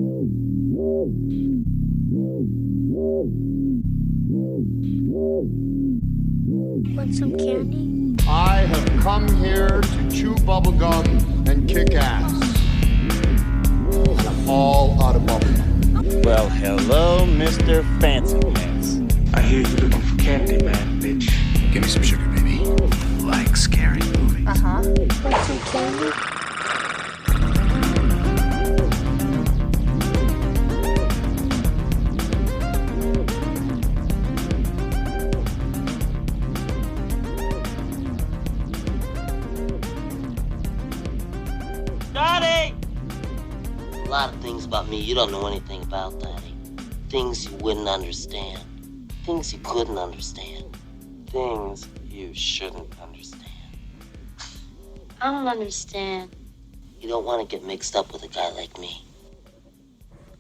Want some candy? I have come here to chew bubblegum and kick ass. I'm all out of bubblegum. Well, hello, Mr. Fancy Pants. I hear you looking for candy, man, bitch. Give me some sugar, baby. Like scary movies. Uh-huh. Want some candy? Daddy! A lot of things about me you don't know anything about, Daddy. Things you wouldn't understand. Things you couldn't understand. Things you shouldn't understand. I don't understand. You don't want to get mixed up with a guy like me.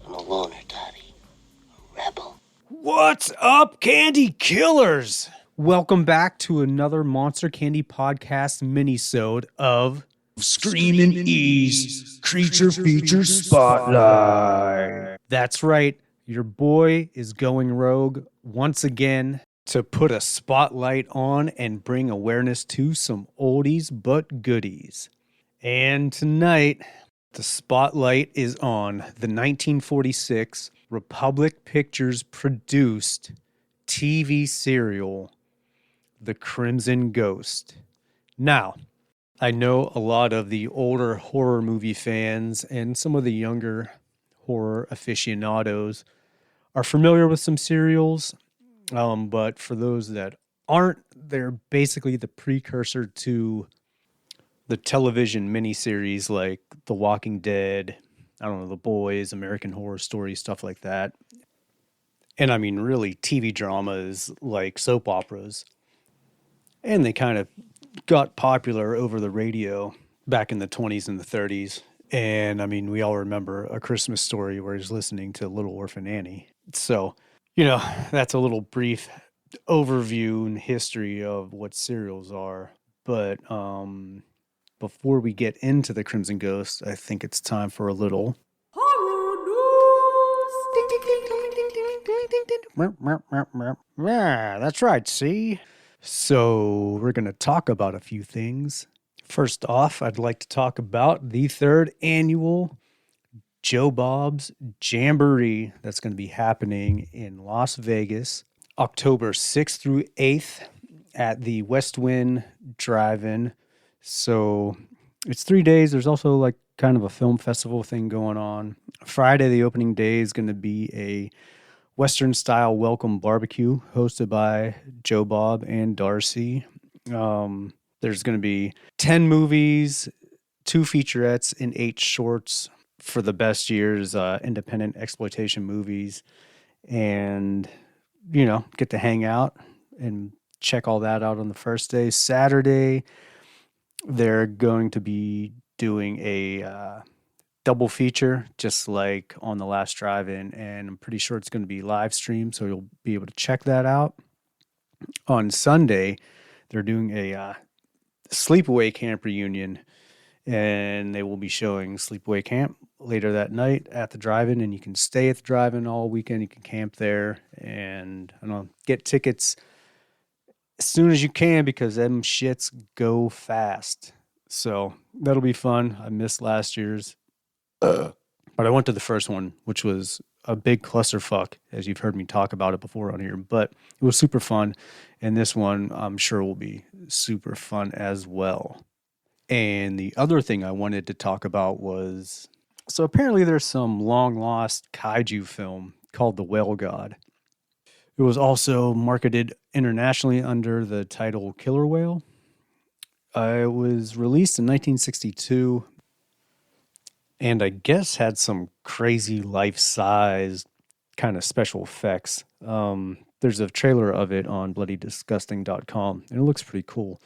I'm a loner, Daddy. A rebel. What's up, Candy Killers? Welcome back to another Monster Candy Podcast minisode of Screamin E's Creature Feature Spotlight. That's right, your boy is going rogue once again to put a spotlight on and bring awareness to some oldies but goodies. And tonight, the spotlight is on the 1946 Republic Pictures produced TV serial, The Crimson Ghost. Now, I know a lot of the older horror movie fans and some of the younger horror aficionados are familiar with some serials, but for those that aren't, they're basically the precursor to the television miniseries like The Walking Dead, I don't know, The Boys, American Horror Story, stuff like that. And I mean, really, TV dramas like soap operas. And they kind of got popular over the radio back in the 20s and the 30s. And I mean, we all remember A Christmas Story where he's listening to Little Orphan Annie. So, you know, that's a little brief overview and history of what serials are. But before we get into The Crimson Ghost, I think it's time for a little horror news. Yeah, that's right, see? So we're going to talk about a few things. First off, I'd like to talk about the third annual Joe Bob's Jamboree that's going to be happening in Las Vegas, October 6th through 8th at the West Wind Drive-In. So it's 3 days. There's also like kind of a film festival thing going on. Friday, the opening day, is going to be a Western style welcome barbecue hosted by Joe Bob and Darcy. There's going to be 10 movies, 2 featurettes, and 8 shorts for the best year's independent exploitation movies. And, you know, get to hang out and check all that out on the first day. Saturday, they're going to be doing a double feature, just like on the last drive-in, and I'm pretty sure it's going to be live streamed, so you'll be able to check that out. On Sunday, they're doing a sleepaway camp reunion, and they will be showing Sleepaway Camp later that night at the drive-in, and you can stay at the drive-in all weekend. You can camp there, and I don't know, get tickets as soon as you can because them shits go fast. So that'll be fun. I missed last year's. But I went to the first one, which was a big clusterfuck, as you've heard me talk about it before on here. But it was super fun, and this one I'm sure will be super fun as well. And the other thing I wanted to talk about was, so apparently there's some long-lost kaiju film called The Whale God. It was also marketed internationally under the title Killer Whale. It was released in 1962. And I guess had some crazy life-size kind of special effects. There's a trailer of it on bloodydisgusting.com, and it looks pretty cool.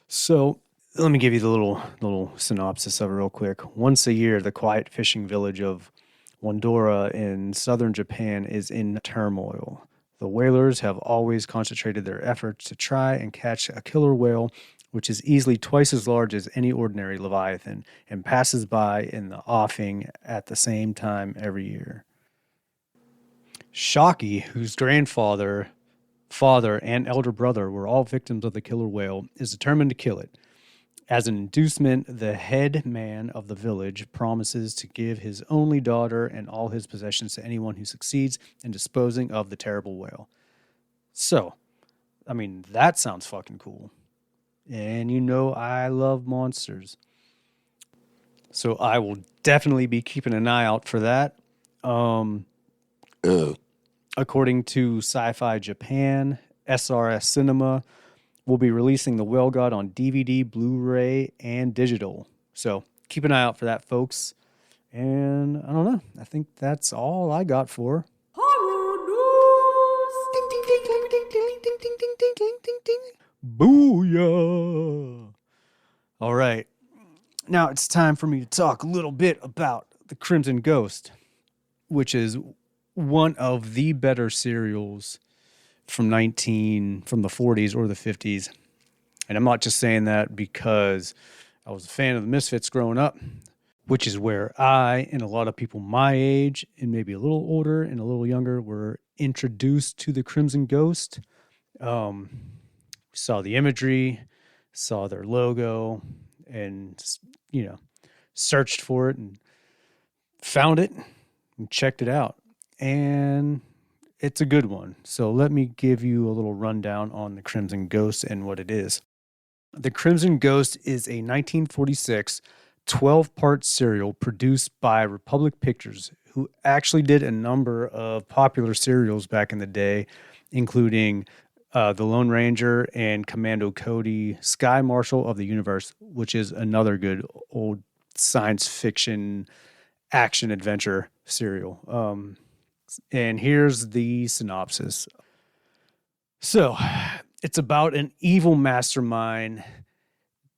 So let me give you the little synopsis of it real quick. Once a year, the quiet fishing village of Wondora in southern Japan is in turmoil. The whalers have always concentrated their efforts to try and catch a killer whale which is easily twice as large as any ordinary leviathan and passes by in the offing at the same time every year. Shockey, whose grandfather, father, and elder brother were all victims of the killer whale, is determined to kill it. As an inducement, the head man of the village promises to give his only daughter and all his possessions to anyone who succeeds in disposing of the terrible whale. So, I mean, that sounds fucking cool. And you know I love monsters. So I will definitely be keeping an eye out for that. According to Sci-Fi Japan, SRS Cinema will be releasing The Whale God on DVD, Blu-ray, and digital. So keep an eye out for that, folks. And I don't know. I think that's all I got for Horror News. Ding, ding, ding, ding, ding, ding, ding, ding, ding, ding, ding, ding, ding. Booyah. All right. Now it's time for me to talk a little bit about The Crimson Ghost, which is one of the better serials from the 40s or the 50s. And I'm not just saying that because I was a fan of the Misfits growing up, which is where I and a lot of people my age and maybe a little older and a little younger were introduced to the Crimson Ghost. Saw the imagery, saw their logo, and, searched for it and found it and checked it out. And it's a good one. So let me give you a little rundown on the Crimson Ghost and what it is. The Crimson Ghost is a 1946 12-part serial produced by Republic Pictures, who actually did a number of popular serials back in the day, including The Lone Ranger and Commando Cody, Sky Marshal of the Universe, which is another good old science fiction action adventure serial. And here's the synopsis. So, it's about an evil mastermind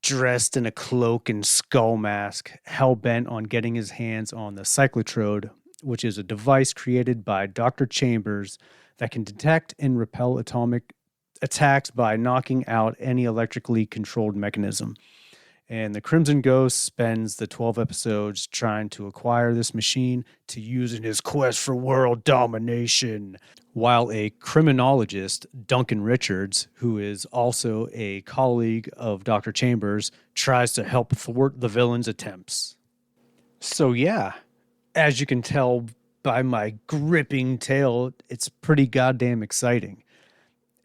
dressed in a cloak and skull mask, hell-bent on getting his hands on the cyclotrode, which is a device created by Dr. Chambers that can detect and repel atomic attacks by knocking out any electrically controlled mechanism. And the Crimson Ghost spends the 12 episodes trying to acquire this machine to use in his quest for world domination, while a criminologist, Duncan Richards, who is also a colleague of Dr. Chambers, tries to help thwart the villain's attempts. So yeah, as you can tell by my gripping tale, it's pretty goddamn exciting.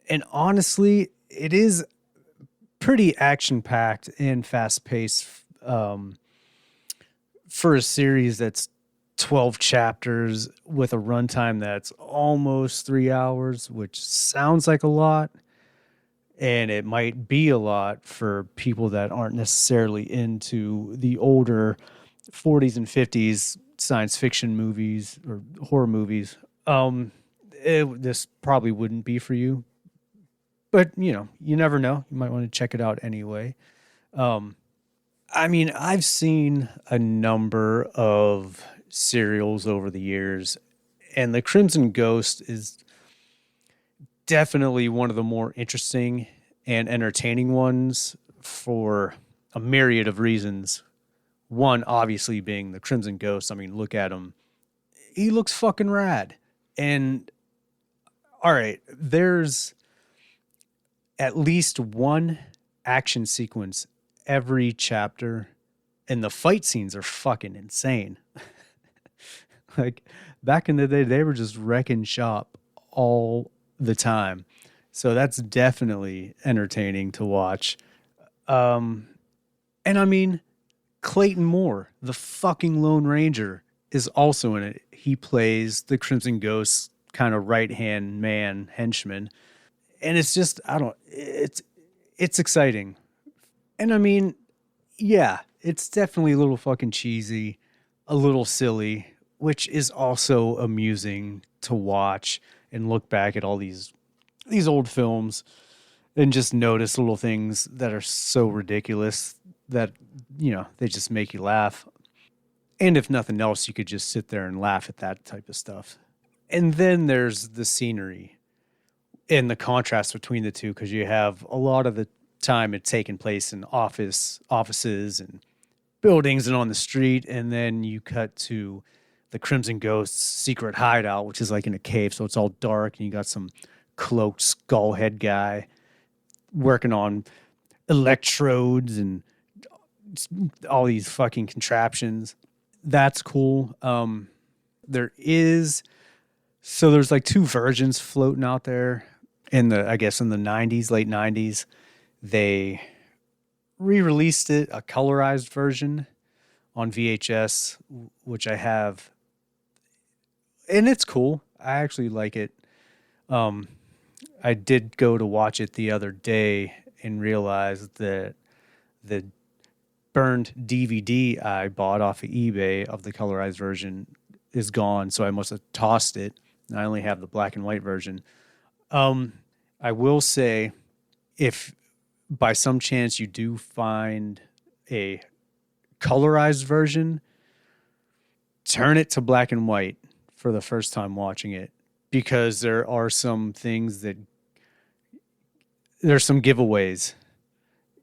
And honestly, it is pretty action-packed and fast-paced for a series that's 12 chapters with a runtime that's almost 3 hours, which sounds like a lot, and it might be a lot for people that aren't necessarily into the older 40s and 50s science fiction movies or horror movies. This probably wouldn't be for you. But, you never know. You might want to check it out anyway. I've seen a number of serials over the years, and The Crimson Ghost is definitely one of the more interesting and entertaining ones for a myriad of reasons. One, obviously, being The Crimson Ghost. I mean, look at him. He looks fucking rad. And, all right, there's at least one action sequence every chapter, and the fight scenes are fucking insane. Like, back in the day, they were just wrecking shop all the time. So that's definitely entertaining to watch. And I mean, Clayton Moore, the fucking Lone Ranger, is also in it. He plays the Crimson Ghost's kind of right-hand man, henchman. And it's just, it's exciting. And I mean, yeah, it's definitely a little fucking cheesy, a little silly, which is also amusing to watch and look back at all these old films and just notice little things that are so ridiculous that, they just make you laugh. And if nothing else, you could just sit there and laugh at that type of stuff. And then there's the scenery and the contrast between the two, because you have a lot of the time it's taking place in offices and buildings and on the street. And then you cut to the Crimson Ghost's secret hideout, which is like in a cave. So it's all dark and you got some cloaked skull head guy working on electrodes and all these fucking contraptions. That's cool. There's like two versions floating out there in the 90s, late 90s. They re-released it, a colorized version on VHS, which I have. And it's cool. I actually like it. I did go to watch it the other day and realized that the burned DVD I bought off of eBay of the colorized version is gone, so I must have tossed it. And I only have the black and white version. I will say, if by some chance you do find a colorized version, turn it to black and white for the first time watching it, because there are some things that there's some giveaways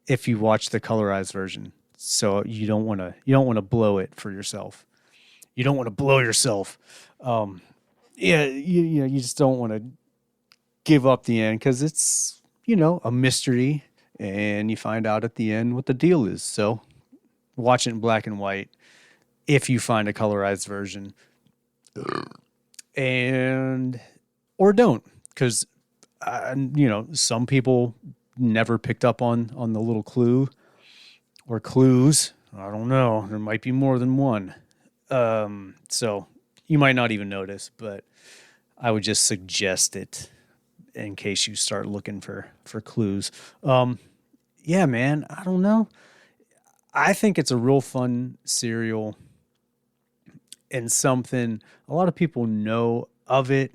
if you watch the colorized version. So you don't want to blow it for yourself. You don't want to blow yourself. You just don't want to give up the end, because it's, a mystery, and you find out at the end what the deal is. So watch it in black and white if you find a colorized version, or don't, because some people never picked up on the little clue or clues. I don't know. There might be more than one. So you might not even notice, but I would just suggest it in case you start looking for clues. Yeah, man, I don't know. I think it's a real fun serial and something a lot of people know of it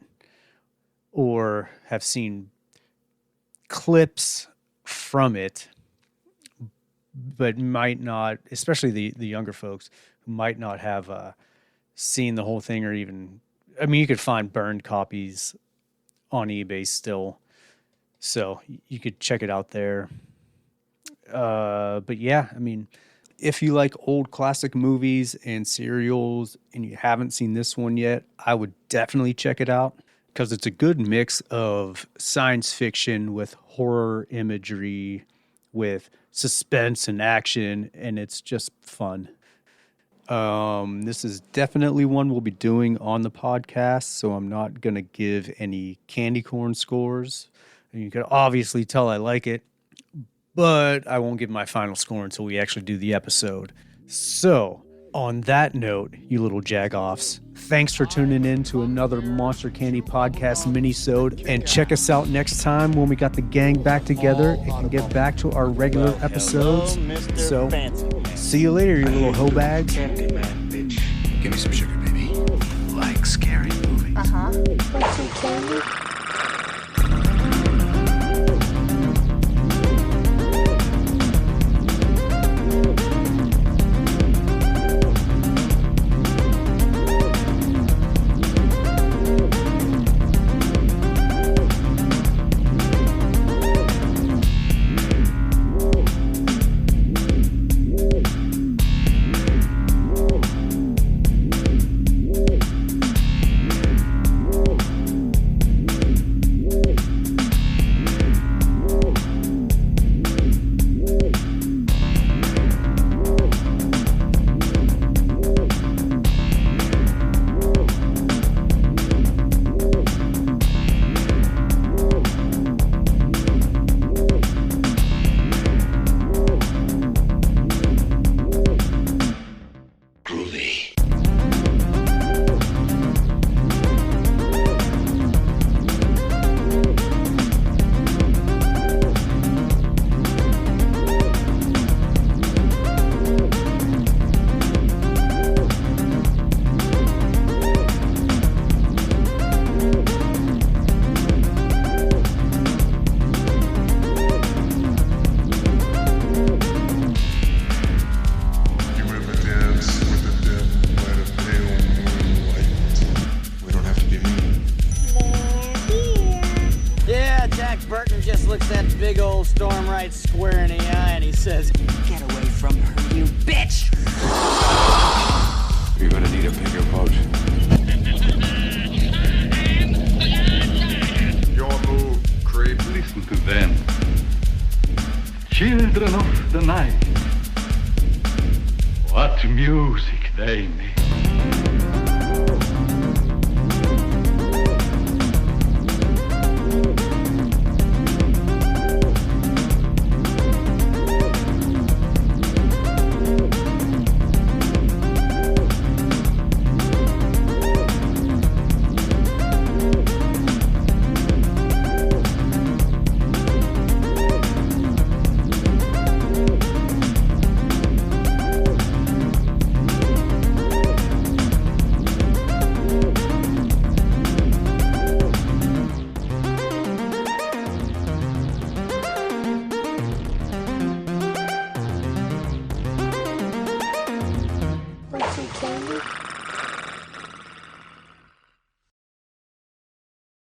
or have seen clips from it, but might not, especially the younger folks who might not have seen the whole thing, or even, you could find burned copies on eBay still, so you could check it out there. But yeah, if you like old classic movies and serials and you haven't seen this one yet, I would definitely check it out, because it's a good mix of science fiction with horror imagery, with suspense and action, and it's just fun. This is definitely one we'll be doing on the podcast, so I'm not going to give any candy corn scores. And you can obviously tell I like it, but I won't give my final score until we actually do the episode. So, on that note, you little jagoffs, thanks for tuning in to another Monster Candy Podcast minisode, and check us out next time when we got the gang back together and can get back to our regular episodes. So, see you later, you little hoe bags. Candyman, bitch. Give me some sugar, baby. Like scary movies. Want some candy? looks that big old storm right square in the eye and he says, "Get away from her, you bitch!" You're gonna need a bigger boat. Your move, creep. Listen to them. Children of the night. What music they make.